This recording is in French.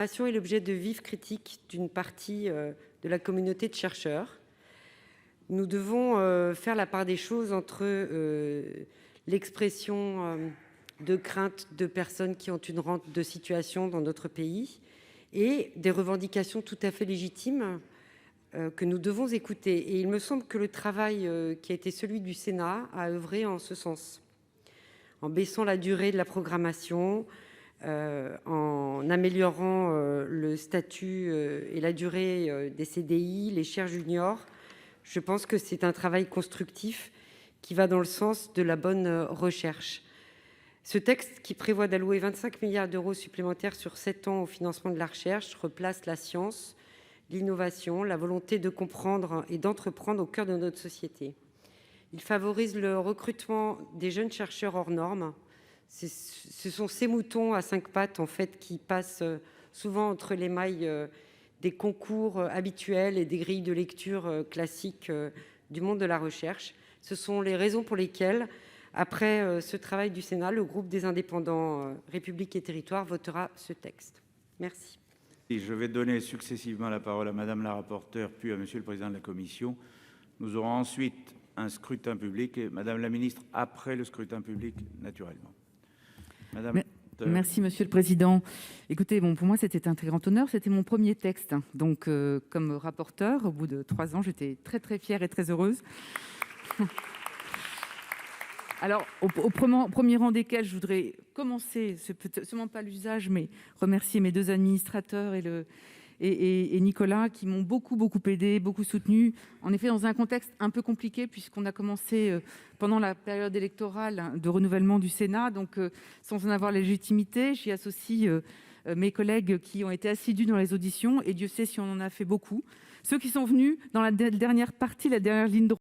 L'information est l'objet de vives critiques d'une partie de la communauté de chercheurs. Nous devons faire la part des choses entre l'expression de craintes de personnes qui ont une rente de situation dans notre pays et des revendications tout à fait légitimes que nous devons écouter. Et il me semble que le travail qui a été celui du Sénat a œuvré en ce sens, en baissant la durée de la programmation, en améliorant le statut et la durée des CDI, les chaires juniors. Je pense que c'est un travail constructif qui va dans le sens de la bonne recherche. Ce texte, qui prévoit d'allouer 25 milliards d'euros supplémentaires sur 7 ans au financement de la recherche, replace la science, l'innovation, la volonté de comprendre et d'entreprendre au cœur de notre société. Il favorise le recrutement des jeunes chercheurs hors normes. Ce sont ces moutons à 5 pattes qui passent souvent entre les mailles des concours habituels et des grilles de lecture classiques du monde de la recherche. Ce sont les raisons pour lesquelles, après ce travail du Sénat, le groupe des Indépendants République et Territoires votera ce texte. Merci. Je vais donner successivement la parole à Madame la rapporteure, puis à Monsieur le Président de la Commission. Nous aurons ensuite un scrutin public et Madame la Ministre après le scrutin public, naturellement. Madame. Merci Monsieur le Président. Écoutez, pour moi c'était un très grand honneur, c'était mon premier texte, donc comme rapporteur, au bout de 3 ans, j'étais très fière et très heureuse. Alors, au premier rang desquels je voudrais commencer, ce n'est sûrement pas l'usage, mais remercier mes 2 administrateurs et Nicolas qui m'ont beaucoup aidé, beaucoup soutenu. En effet, dans un contexte un peu compliqué, puisqu'on a commencé pendant la période électorale de renouvellement du Sénat, donc sans en avoir la légitimité, j'y associe mes collègues qui ont été assidus dans les auditions, et Dieu sait si on en a fait beaucoup. Ceux qui sont venus dans la dernière partie, la dernière ligne droite,